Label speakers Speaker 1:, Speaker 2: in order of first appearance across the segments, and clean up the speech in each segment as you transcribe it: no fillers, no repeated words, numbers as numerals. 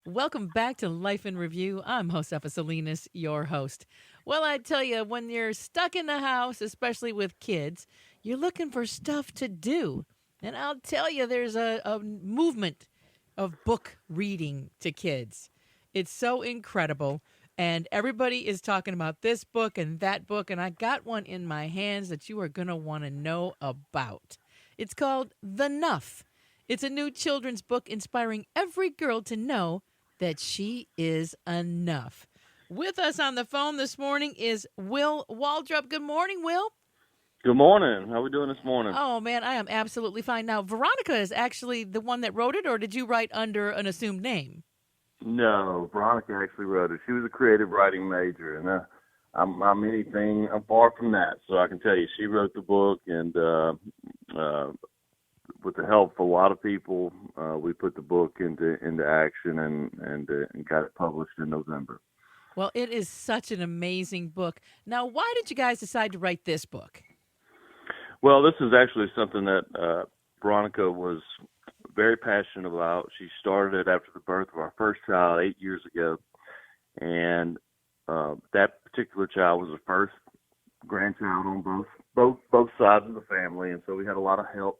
Speaker 1: Welcome back to Life in Review. I'm Josefa Salinas, your host. Well, I tell you, when you're stuck in the house, especially with kids, you're looking for stuff to do. And I'll tell you, there's a movement of book reading to kids. It's so incredible. And everybody is talking about this book and that book. And I got one in my hands that you are going to want to know about. It's called The Nuff. It's a new children's book inspiring every girl to know that she is enough. With us on the phone this morning is Will Waldop. Good morning, Will.
Speaker 2: Good morning. How we doing this morning?
Speaker 1: Oh, man, I am absolutely fine. Now, Veronica is actually the one that wrote it, or did you write under an assumed name?
Speaker 2: No, Veronica actually wrote it. She was a creative writing major, and I'm anything. I'm far from that. So I can tell you, she wrote the book, and with the help of a lot of people, we put the book into action and got it published in November.
Speaker 1: Well, it is such an amazing book. Now, why did you guys decide to write this book?
Speaker 2: Well, this is actually something that Veronica was very passionate about. She started it after the birth of our first child 8 years ago, and that particular child was the first grandchild on both sides of the family, and so we had a lot of help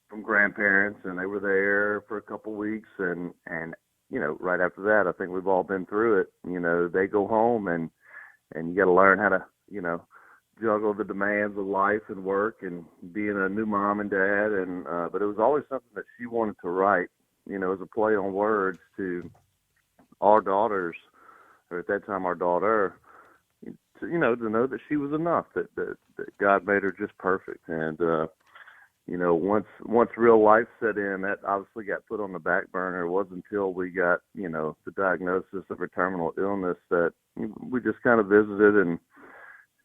Speaker 2: from grandparents, and they were there for a couple weeks, and right after that, I think we've all been through it. They go home, and you got to learn how to juggle the demands of life and work and being a new mom and dad, and but it was always something that she wanted to write, as a play on words to our daughters, or at that time our daughter, to know that she was enough, that God made her just perfect. And once real life set in, that obviously got put on the back burner. It wasn't until we got the diagnosis of her terminal illness that we just kind of visited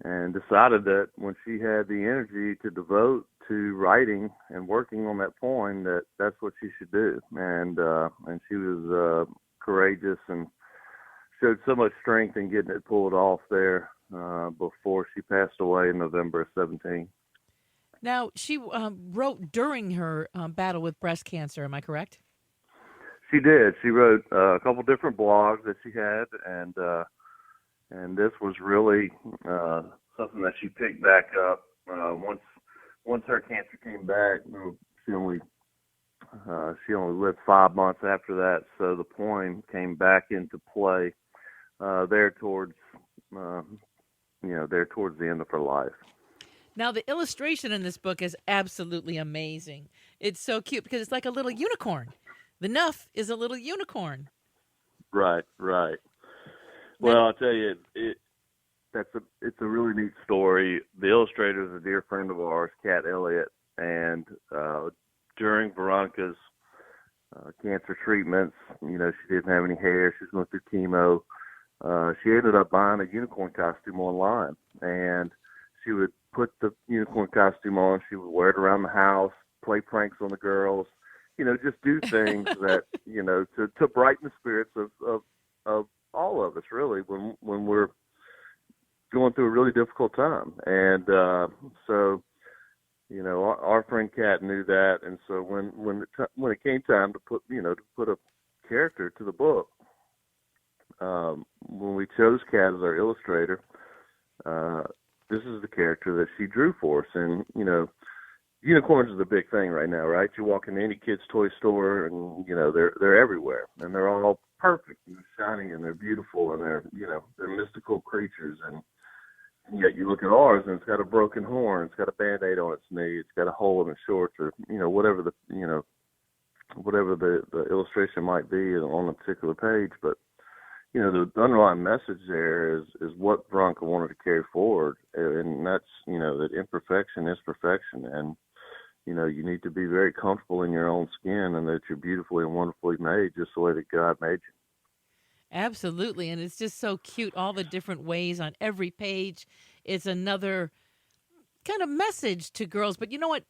Speaker 2: and decided that when she had the energy to devote to writing and working on that poem, that's what she should do. And she was courageous and showed so much strength in getting it pulled off there before she passed away in November of 17.
Speaker 1: Now, she wrote during her battle with breast cancer. Am I correct?
Speaker 2: She did. She wrote a couple different blogs that she had, and this was really something that she picked back up once her cancer came back. She only lived 5 months after that, so the poem came back into play there towards the end of her life.
Speaker 1: Now, the illustration in this book is absolutely amazing. It's so cute because it's like a little unicorn. The Nuff is a little unicorn.
Speaker 2: Right, right.
Speaker 1: Now,
Speaker 2: Well, I'll tell you, it's a really neat story. The illustrator is a dear friend of ours, Kat Elliott, and during Veronica's cancer treatments, she didn't have any hair. She was going through chemo. She ended up buying a unicorn costume online, and she would put the unicorn costume on. She would wear it around the house, play pranks on the girls, just do things that, to brighten the spirits of all of us, really, when we're going through a really difficult time. And so, our friend Kat knew that, and so when it came time to put a character to the book, when we chose Kat as our illustrator, this is the character that she drew for us. And unicorns is a big thing right now, right? You walk into any kid's toy store, and they're everywhere, and they're all perfect and shiny, and they're beautiful, and they're mystical creatures. And yet you look at ours, and it's got a broken horn, it's got a Band-Aid on its knee, it's got a hole in its shorts, or whatever the illustration might be on a particular page. But the underlying message there is what Veronica wanted to carry forward, and that's that imperfection is perfection, and you need to be very comfortable in your own skin, and that you're beautifully and wonderfully made, just the way that God made you.
Speaker 1: absolutely. And it's just so cute, all the different ways on every page. It's another kind of message to girls. But you know what?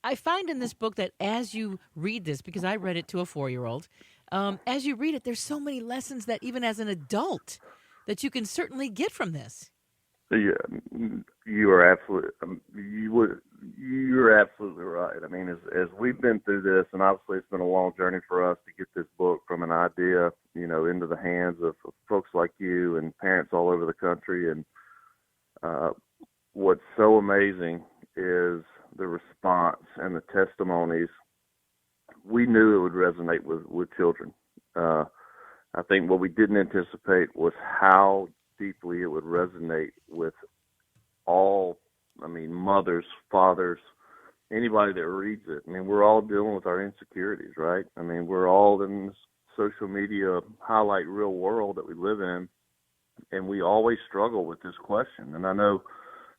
Speaker 1: I find in this book that as you read this, because I read it to a 4-year-old, as you read it, there's so many lessons that even as an adult that you can certainly get from this.
Speaker 2: Yeah, you are absolutely you're absolutely right. I mean, as we've been through this, and obviously it's been a long journey for us to get this book from an idea, into the hands of folks like you and parents all over the country. And uh, what's so amazing is the response and the testimonies. We knew it would resonate with children. Uh, I think what we didn't anticipate was how deeply it would resonate with all, I mean, mothers, fathers, anybody that reads it. I mean, we're all dealing with our insecurities, right? I mean, we're all in this social media highlight real world that we live in, and we always struggle with this question. And I know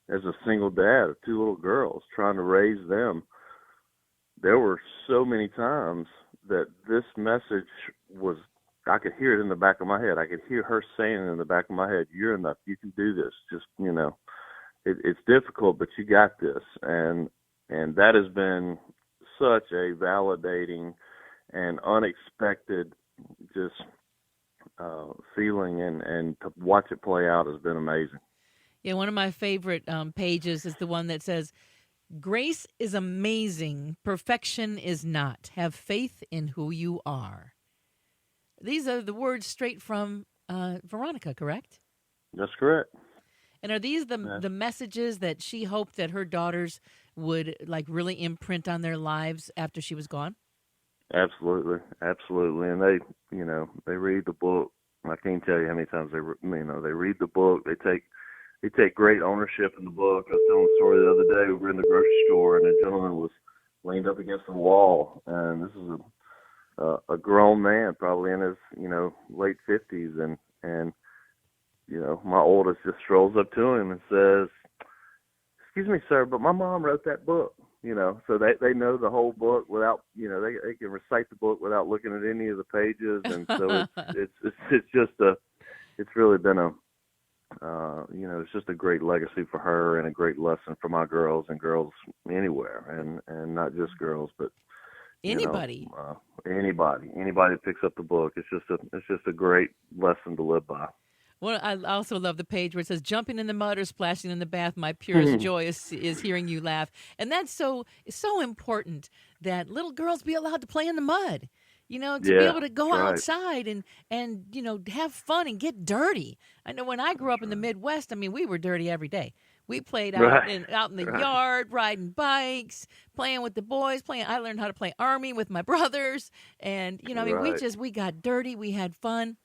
Speaker 2: as a single dad of two little girls trying to raise them, there were so many times that this message was, I could hear it in the back of my head. I could hear her saying it in the back of my head, "You're enough. You can do this. Just, it's difficult, but you got this." And that has been such a validating and unexpected just feeling, and to watch it play out has been amazing.
Speaker 1: Yeah, one of my favorite pages is the one that says, "Grace is amazing. Perfection is not. Have faith in who you are." These are the words straight from Veronica, correct?
Speaker 2: That's correct.
Speaker 1: And are these
Speaker 2: Yeah.
Speaker 1: the messages that she hoped that her daughters would like really imprint on their lives after she was gone?
Speaker 2: Absolutely, absolutely. And they read the book. I can't tell you how many times they read the book. They take great ownership in the book. I was telling a story the other day. We were in the grocery store, and a gentleman was leaned up against the wall, and this is a grown man, probably in his late 50s, and my oldest just strolls up to him and says, "Excuse me, sir, but my mom wrote that book." So they know the whole book without, they can recite the book without looking at any of the pages. And so it's really been it's just a great legacy for her and a great lesson for my girls and girls anywhere, and not just girls, but
Speaker 1: Anybody.
Speaker 2: anybody that picks up the book. It's just a great lesson to live by.
Speaker 1: Well, I also love the page where it says, "Jumping in the mud or splashing in the bath, my purest joy is hearing you laugh." And that's so important that little girls be allowed to play in the mud. To be
Speaker 2: Yeah,
Speaker 1: able to
Speaker 2: that's
Speaker 1: go
Speaker 2: right.
Speaker 1: outside and have fun and get dirty. I know when I grew
Speaker 2: That's
Speaker 1: up in the
Speaker 2: right.
Speaker 1: Midwest, I mean, we were dirty every day. We played
Speaker 2: Right.
Speaker 1: out in the
Speaker 2: Right.
Speaker 1: yard, riding bikes, playing with the boys, playing. I learned how to play army with my brothers, and I mean,
Speaker 2: Right.
Speaker 1: we got dirty, we had fun.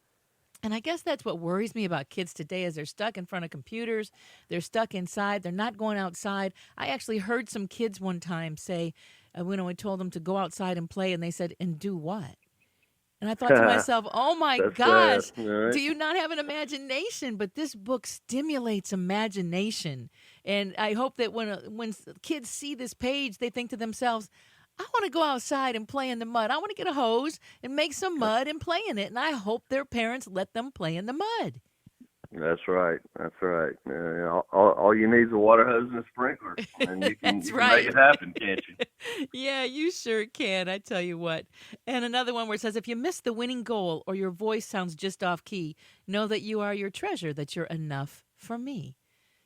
Speaker 1: And I guess that's what worries me about kids today is they're stuck in front of computers. They're stuck inside. They're not going outside. I actually heard some kids one time say, when I told them to go outside and play, and they said, "And do what?" And I thought to myself, "Oh my
Speaker 2: That's sad.
Speaker 1: gosh,
Speaker 2: All right.
Speaker 1: do you not have an imagination?" But this book stimulates imagination. And I hope that when kids see this page, they think to themselves, "I want to go outside and play in the mud. I want to get a hose and make some mud and play in it." And I hope their parents let them play in the mud.
Speaker 2: That's right. That's right. All you need is a water hose and a sprinkler, and you can
Speaker 1: That's
Speaker 2: you can make
Speaker 1: right.
Speaker 2: it happen, can't you?
Speaker 1: Yeah, you sure can. I tell you what. And another one where it says, "If you miss the winning goal or your voice sounds just off key, know that you are your treasure, that you're enough for me."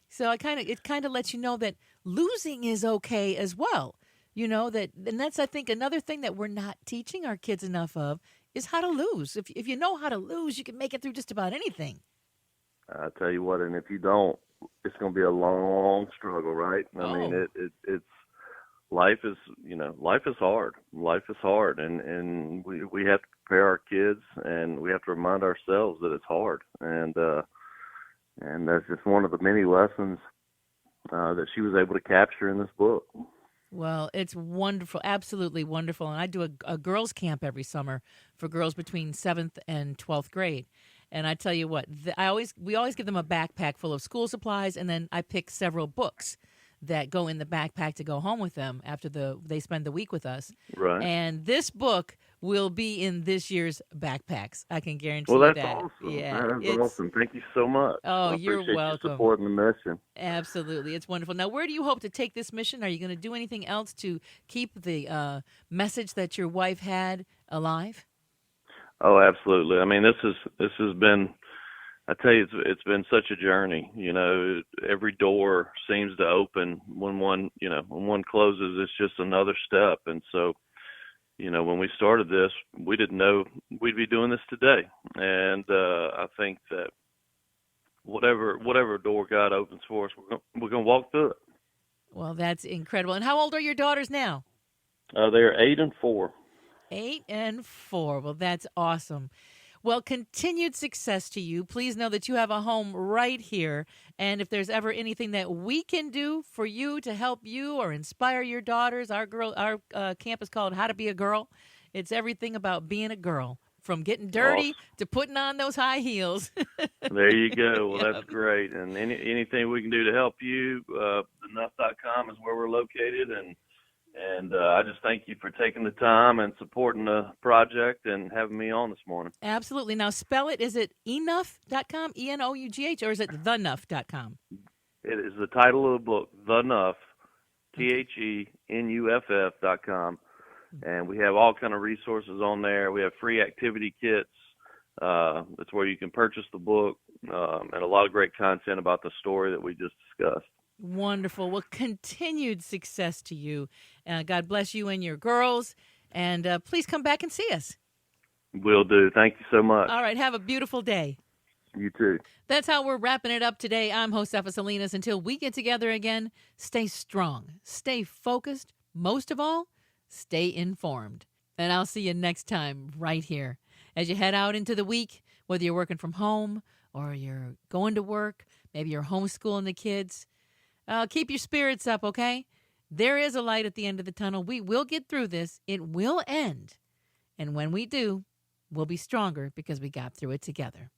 Speaker 1: So it kind of lets you know that losing is okay as well. And that's, I think, another thing that we're not teaching our kids enough of is how to lose. If you know how to lose, you can make it through just about anything.
Speaker 2: I tell you what, and if you don't, it's going to be a long struggle, right? I mean,
Speaker 1: Oh,
Speaker 2: it's life is life is hard. Life is hard, and we have to prepare our kids, and we have to remind ourselves that it's hard, and that's just one of the many lessons that she was able to capture in this book.
Speaker 1: well, it's wonderful, absolutely wonderful. And I do a girls' camp every summer for girls between 7th and 12th grade. And I tell you what, we always give them a backpack full of school supplies, and then I pick several books that go in the backpack to go home with them after they spend the week with us.
Speaker 2: Right.
Speaker 1: And this book will be in this year's backpacks. I can guarantee
Speaker 2: Well,
Speaker 1: you
Speaker 2: that's
Speaker 1: that.
Speaker 2: awesome.
Speaker 1: Yeah,
Speaker 2: That is
Speaker 1: it's
Speaker 2: awesome. Thank you so much.
Speaker 1: oh,
Speaker 2: I
Speaker 1: you're
Speaker 2: appreciate you
Speaker 1: welcome.
Speaker 2: supporting the mission.
Speaker 1: Absolutely. It's wonderful. Now, where do you hope to take this mission? Are you going to do anything else to keep the message that your wife had alive?
Speaker 2: Oh, absolutely. I mean, this has been I tell you, it's been such a journey. Every door seems to open when one closes, it's just another step. And so, when we started this, we didn't know we'd be doing this today. And I think that whatever door God opens for us, we're gonna walk through it.
Speaker 1: Well, that's incredible. And how old are your daughters now?
Speaker 2: They're 8 and 4.
Speaker 1: 8 and 4. Well, that's awesome. Well, continued success to you. Please know that you have a home right here. And if there's ever anything that we can do for you to help you or inspire your daughters, our camp is called How to Be a Girl. It's everything about being a girl, from getting dirty
Speaker 2: Awesome.
Speaker 1: to putting on those high heels.
Speaker 2: There you go. Well,
Speaker 1: Yep.
Speaker 2: that's great. And anything we can do to help you, thenuff.com is where we're located. And I just thank you for taking the time and supporting the project and having me on this morning.
Speaker 1: Absolutely. Now, spell it. Is it enough.com, ENOUGH, or is it thenuff.com?
Speaker 2: It is the title of the book, The Nuff, THENUFF.com. And we have all kind of resources on there. We have free activity kits. That's where you can purchase the book, and a lot of great content about the story that we just discussed.
Speaker 1: Wonderful. Well, continued success to you. God bless you and your girls. And please come back and see us.
Speaker 2: Will do. Thank you so much.
Speaker 1: All right. Have a beautiful day.
Speaker 2: You too.
Speaker 1: That's how we're wrapping it up today. I'm Josefa Salinas. Until we get together again, stay strong, stay focused. Most of all, stay informed. And I'll see you next time right here. As you head out into the week, whether you're working from home or you're going to work, maybe you're homeschooling the kids, keep your spirits up, okay? There is a light at the end of the tunnel. We will get through this. It will end. And when we do, we'll be stronger because we got through it together.